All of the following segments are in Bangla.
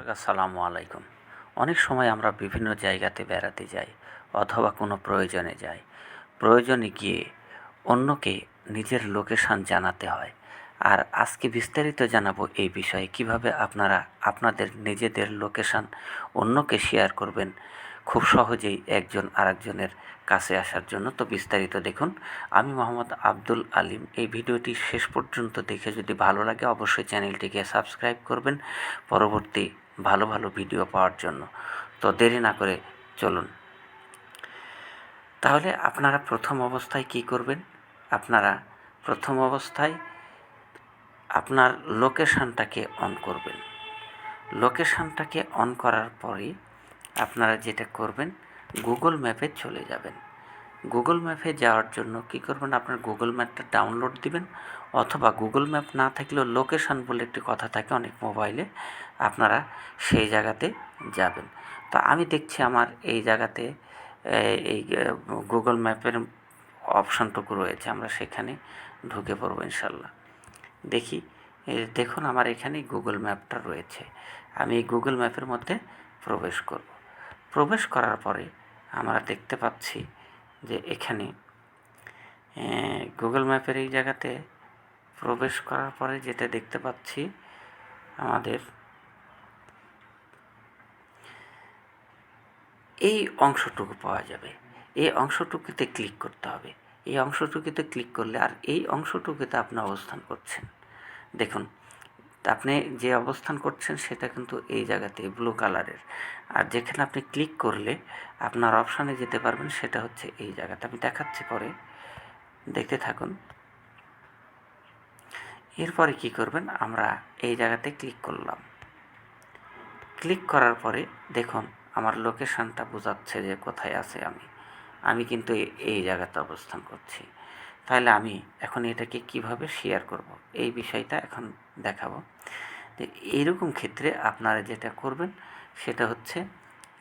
আসসালামু আলাইকুম। অনেক সময় আমরা বিভিন্ন জায়গাতে বেড়াতে যাই অথবা কোনো প্রয়োজনে যাই। প্রয়োজনে গিয়ে অন্যকে নিজের লোকেশান জানাতে হয়। আর আজকে বিস্তারিত জানাবো এই বিষয়ে কিভাবে আপনারা আপনাদের নিজেদের লোকেশান অন্যকে শেয়ার করবেন খুব সহজেই একজন আরেকজনের কাছে আসার জন্য। তো বিস্তারিত দেখুন। আমি মোহাম্মদ আব্দুল আলিম। এই ভিডিওটি শেষ পর্যন্ত দেখে যদি ভালো লাগে অবশ্যই চ্যানেলটিকে সাবস্ক্রাইব করবেন পরবর্তী ভালো ভালো ভিডিও পাওয়ার জন্য। তো দেরি না করে চলুন। তাহলে আপনারা প্রথম অবস্থায় কি করবেন? আপনারা প্রথম অবস্থায় আপনার লোকেশানটাকে অন করবেন। লোকেশানটাকে অন করার পরে আপনারা যেটা করবেন, গুগল ম্যাপে চলে যাবেন। গুগল ম্যাপে যাওয়ার জন্য কী করবেন, আপনার গুগল ম্যাপটা ডাউনলোড দিবেন, অথবা গুগল ম্যাপ না থাকলেও লোকেশান বলে একটি কথা থাকে অনেক মোবাইলে, আপনারা সেই জায়গাতে যাবেন। তো আমি দেখছি আমার এই জায়গাতে এই গুগল ম্যাপের অপশানটুকু রয়েছে, আমরা সেখানে ঢুকে পড়ব ইনশাল্লাহ। দেখি, দেখুন আমার এখানে গুগল ম্যাপটা রয়েছে। আমি এই গুগল ম্যাপের মধ্যে প্রবেশ করব। প্রবেশ করার পরে আমরা দেখতে পাচ্ছি যে এখানে গুগল ম্যাপের এই জায়গাতে প্রবেশ করার পরে যেটা দেখতে পাচ্ছি, আমাদের এই অংশটুকু পাওয়া যাবে। এই অংশটুকুতে ক্লিক করতে হবে। এই অংশটুকুতে ক্লিক করলে, আর এই অংশটুকুতে আপনি অবস্থান করছেন, দেখুন আপনি যে অবস্থান করছেন সেটা কিন্তু এই জায়গাতে ব্লু কালারের। আর যেখানে আপনি ক্লিক করলে আপনার অপশানে যেতে পারবেন সেটা হচ্ছে এই জায়গাতে। আমি দেখাচ্ছি পরে, দেখতে থাকুন। এরপরে কি করবেন, আমরা এই জায়গাতে ক্লিক করলাম। ক্লিক করার পরে দেখুন আমার লোকেশানটা বোঝাচ্ছে যে কোথায় আছে আমি কিন্তু এই জায়গাতে অবস্থান করছি। তাহলে আমি এখন এটাকে কিভাবে শেয়ার করব, এই বিষয়টা এখন দেখাবো। তো এইরকম ক্ষেত্রে আপনারা যেটা করবেন সেটা হচ্ছে,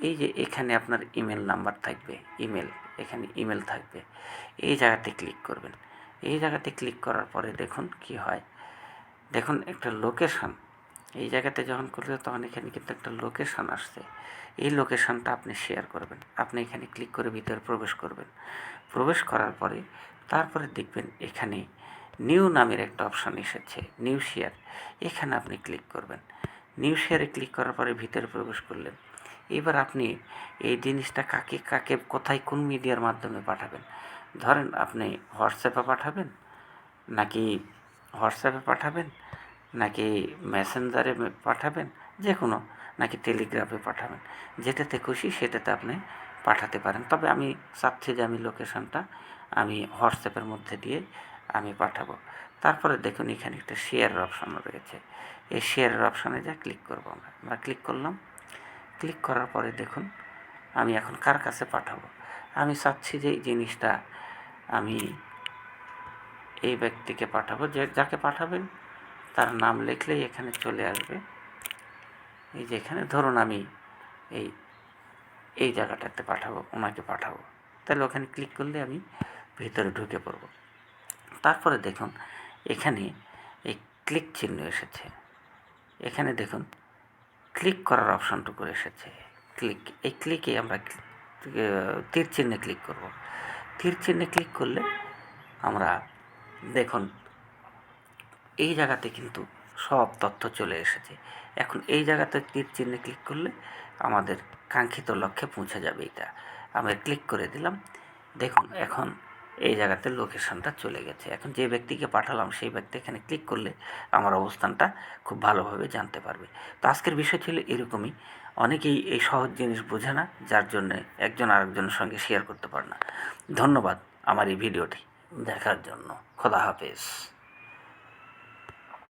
এই যে এখানে আপনার ইমেল নাম্বার থাকবে, এখানে ইমেল থাকবে, এই জায়গাতে ক্লিক করবেন। এই জায়গাতে ক্লিক করার পরে দেখুন কি হয়, দেখুন একটা লোকেশান এই জায়গাতে যখন করলে তখন এখানে কিন্তু একটা লোকেশান আসছে। এই লোকেশানটা আপনি শেয়ার করবেন। আপনি এখানে ক্লিক করে ভিতরে প্রবেশ করবেন। প্রবেশ করার পরে তারপরে দেখবেন এখানে নিউ নামের একটা অপশান এসেছে, নিউ শেয়ার। এখানে আপনি ক্লিক করবেন। নিউ শেয়ারে ক্লিক করার পরে ভিতরে প্রবেশ করলেন। এবার আপনি এই জিনিসটা কাকে কাকে কোথায় কোন মিডিয়ার মাধ্যমে পাঠাবেন। ধরেন আপনি হোয়াটসঅ্যাপে পাঠাবেন নাকি মেসেঞ্জারে পাঠাবেন, যে কোনো, নাকি টেলিগ্রাফে পাঠাবেন, যেটাতে খুশি সেটাতে আপনি পাঠাতে পারেন। তবে আমি চাচ্ছি যে আমি লোকেশানটা আমি হোয়াটসঅ্যাপের মধ্যে দিয়ে আমি পাঠাবো। তারপরে দেখুন এখানে একটা শেয়ারের অপশান রয়েছে। এই শেয়ারের অপশানে যা ক্লিক করবো, আমরা ক্লিক করলাম। ক্লিক করার পরে দেখুন আমি এখন কার কাছে পাঠাবো। আমি চাচ্ছি যে এই জিনিসটা আমি এই ব্যক্তিকে পাঠাবো। যাকে পাঠাবেন তার নাম লিখলেই এখানে চলে আসবে। এই যে এখানে ধরুন আমি এই জায়গাটাতে ওনাকে পাঠাবো। তাহলে ওখানে ক্লিক করলে আমি ভিতরে ঢুকে পড়ব। তারপরে দেখুন এখানে এই ক্লিক চিহ্ন এসেছে। এখানে দেখুন ক্লিক করার অপশানটুকু এসেছে। এই ক্লিকে আমরা তীর চিহ্নে ক্লিক করব। তীর চিহ্নে ক্লিক করলে আমরা দেখুন এই জায়গাতে কিন্তু সব তথ্য চলে এসেছে। এখন এই জায়গাতে তীর চিহ্নে ক্লিক করলে আমাদের কাঙ্ক্ষিত লক্ষ্যে পৌঁছে যাবে। এটা আমরা ক্লিক করে দিলাম। দেখুন এখন এই জায়গাতে লোকেশানটা চলে গেছে। এখন যে ব্যক্তিকে পাঠালাম সেই ব্যক্তি এখানে ক্লিক করলে আমার অবস্থানটা খুব ভালোভাবে জানতে পারবে। তো আজকের বিষয় ছিল এরকমই। অনেকেই এই সহজ জিনিস বোঝে না, যার জন্যে একজন আরেকজনের সঙ্গে শেয়ার করতে পারে না। ধন্যবাদ আমার এই ভিডিওটি দেখার জন্য। খোদা হাফেজ।